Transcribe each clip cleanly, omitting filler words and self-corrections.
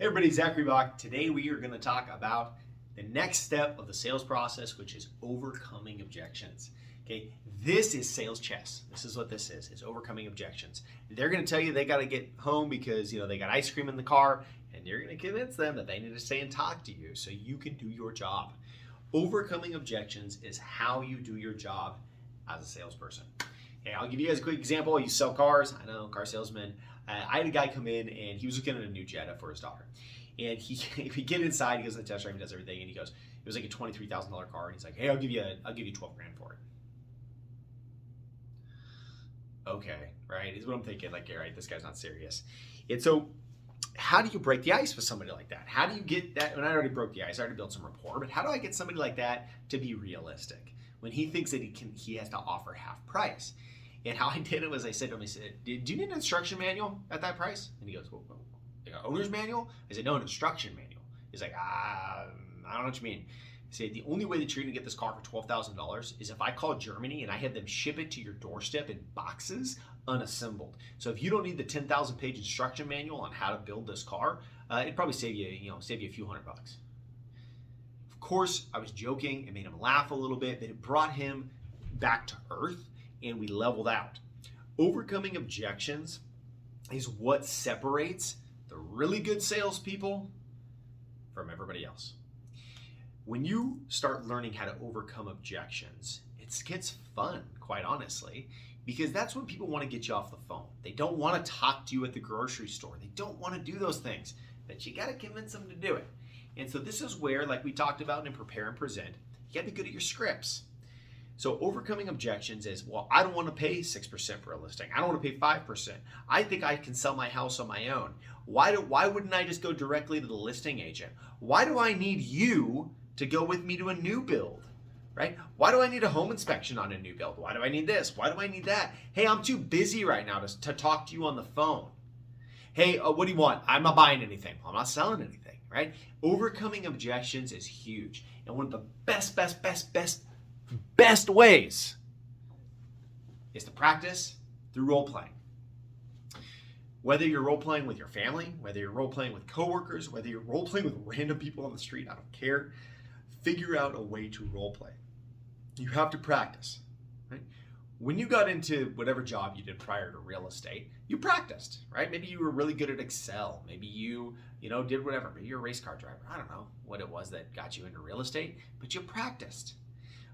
Hey everybody, Zachary Bach. Today we are going to talk about the next step of the sales process, which is overcoming objections. Okay, this is sales chess. This is what this is overcoming objections. They're going to tell you they got to get home because they got ice cream in the car, and you're going to convince them that they need to stay and talk to you so you can do your job. Overcoming objections is how you do your job as a salesperson. Okay, I'll give you guys a quick example. You sell cars. I know, car salesman. I had a guy come in and he was looking at a new Jetta for his daughter. And we get inside, he goes to the test drive, he does everything, and he goes, it was like a $23,000 car, and he's like, hey, I'll give you 12 grand for it. Okay, right? Is what I'm thinking, like, all right, this guy's not serious. And so how do you break the ice with somebody like that? How do you get that? And I already broke the ice, I already built some rapport, but how do I get somebody like that to be realistic when he thinks that he has to offer half price? And how I did it was I said to him, I said, do you need an instruction manual at that price? And he goes, well, owner's manual? I said, no, an instruction manual. He's like, I don't know what you mean. I said, the only way that you're going to get this car for $12,000 is if I call Germany and I have them ship it to your doorstep in boxes unassembled. So if you don't need the 10,000 page instruction manual on how to build this car, it'd probably save you a few $100. Of course, I was joking. It made him laugh a little bit, but it brought him back to earth and we leveled out. Overcoming objections is what separates the really good salespeople from everybody else. When you start learning how to overcome objections, it gets fun, quite honestly, because that's when people want to get you off the phone. They don't want to talk to you at the grocery store. They don't want to do those things, but you got to convince them to do it. And so this is where, like we talked about in Prepare and Present, you got to be good at your scripts. So overcoming objections is, well, I don't want to pay 6% for a listing. I don't want to pay 5%. I think I can sell my house on my own. Why wouldn't I just go directly to the listing agent? Why do I need you to go with me to a new build, right? Why do I need a home inspection on a new build? Why do I need this? Why do I need that? Hey, I'm too busy right now to talk to you on the phone. Hey, what do you want? I'm not buying anything. I'm not selling anything, right? Overcoming objections is huge. And one of the best ways is to practice through role playing. Whether you're role playing with your family, whether you're role playing with coworkers, whether you're role playing with random people on the street, I don't care. Figure out a way to role play. You have to practice. Right? When you got into whatever job you did prior to real estate, you practiced, right? Maybe you were really good at Excel. Maybe you did whatever. Maybe you're a race car driver. I don't know what it was that got you into real estate, but you practiced.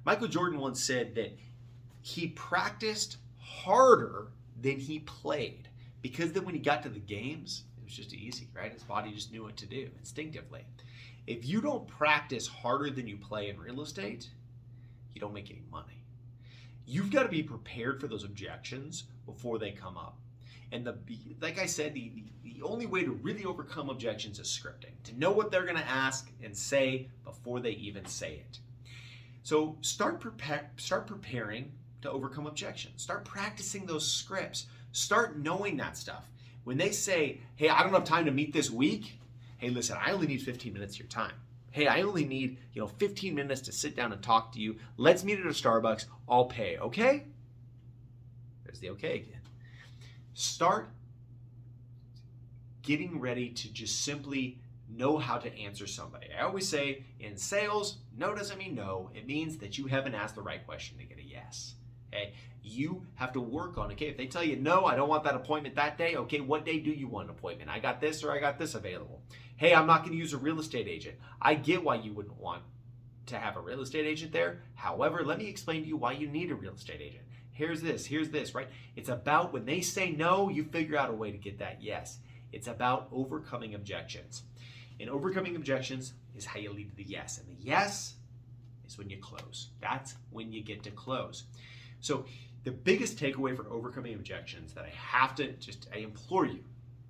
Michael Jordan once said that he practiced harder than he played because then when he got to the games, it was just easy, right? His body just knew what to do instinctively. If you don't practice harder than you play in real estate, you don't make any money. You've got to be prepared for those objections before they come up. And like I said, the only way to really overcome objections is scripting, to know what they're going to ask and say before they even say it. So start preparing to overcome objections. Start practicing those scripts. Start knowing that stuff. When they say, hey, I don't have time to meet this week. Hey, listen, I only need 15 minutes of your time. Hey, I only need 15 minutes to sit down and talk to you. Let's meet at a Starbucks. I'll pay, okay? There's the okay again. Start getting ready to just simply know how to answer somebody. I always say in sales, no doesn't mean no. It means that you haven't asked the right question to get a yes. Okay? You have to work on it. Okay, if they tell you no, I don't want that appointment that day. Okay, what day do you want an appointment? I got this or I got this available. Hey, I'm not going to use a real estate agent. I get why you wouldn't want to have a real estate agent there. However, let me explain to you why you need a real estate agent. Here's this, right? It's about when they say no, you figure out a way to get that yes. It's about overcoming objections. And overcoming objections is how you lead to the yes. And the yes is when you close. That's when you get to close. So the biggest takeaway for overcoming objections that I implore you,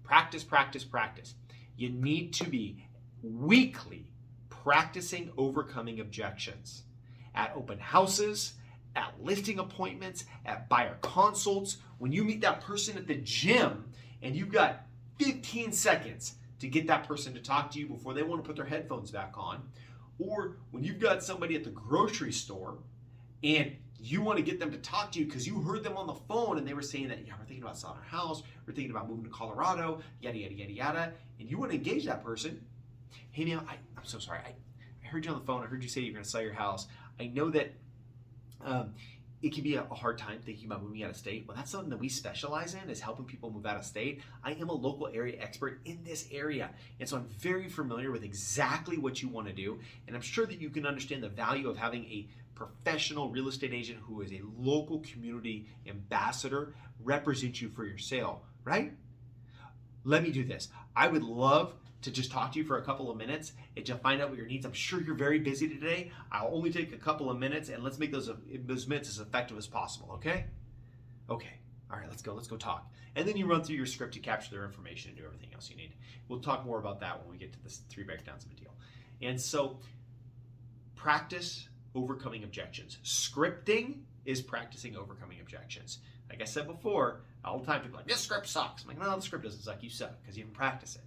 practice. You need to be weekly practicing overcoming objections at open houses, at listing appointments, at buyer consults. When you meet that person at the gym and you've got 15 seconds to get that person to talk to you before they want to put their headphones back on, or when you've got somebody at the grocery store and You want to get them to talk to you because you heard them on the phone and they were saying that, yeah, we're thinking about selling our house, we're thinking about moving to Colorado, yada, yada, yada, yada. And you want to engage that person. Hey, man, I'm so sorry. I heard you on the phone. I heard you say you're going to sell your house. I know that it can be a hard time thinking about moving out of state. Well, that's something that we specialize in, is helping people move out of state. I am a local area expert in this area. And so I'm very familiar with exactly what you want to do. And I'm sure that you can understand the value of having a professional real estate agent who is a local community ambassador represent you for your sale, right? Let me do this. I would love to just talk to you for a couple of minutes and to find out what your needs. I'm sure you're very busy today. I'll only take a couple of minutes, and let's make those minutes as effective as possible, okay? Okay, all right, let's go talk. And then you run through your script to capture their information and do everything else you need. We'll talk more about that when we get to this 3 breakdowns of a deal. And so practice overcoming objections. Scripting is practicing overcoming objections. Like I said before, all the time people are like, this script sucks. I'm like, no, the script doesn't suck. You suck because you didn't practice it.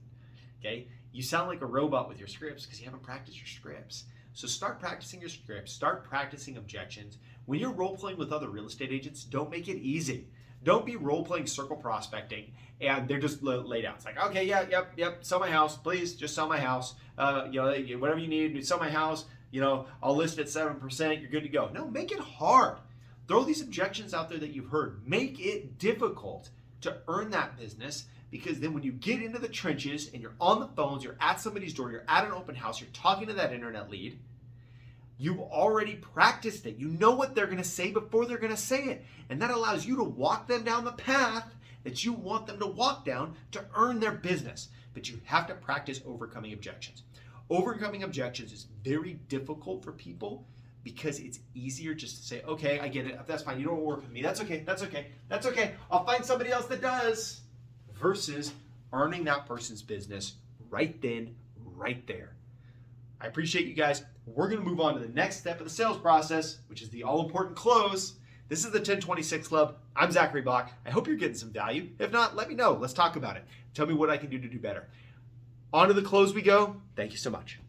Okay? You sound like a robot with your scripts because you haven't practiced your scripts. So start practicing your scripts. Start practicing objections. When you're role-playing with other real estate agents, don't make it easy. Don't be role-playing circle prospecting and they're just laid out. It's like, okay, yep, sell my house. Please, just sell my house. Whatever you need, sell my house. I'll list it at 7%. You're good to go. No, make it hard. Throw these objections out there that you've heard. Make it difficult to earn that business, because then when you get into the trenches and you're on the phones, you're at somebody's door, you're at an open house, you're talking to that internet lead, you've already practiced it. You know what they're going to say before they're going to say it. And that allows you to walk them down the path that you want them to walk down to earn their business. But you have to practice overcoming objections. Overcoming objections is very difficult for people because it's easier just to say, okay, I get it. That's fine. You don't work with me. That's okay. I'll find somebody else that does. Versus earning that person's business right then, right there. I appreciate you guys. We're going to move on to the next step of the sales process, which is the all-important close. This is the 1026 Club. I'm Zachary Bach. I hope you're getting some value. If not, let me know. Let's talk about it. Tell me what I can do to do better. On to the close we go. Thank you so much.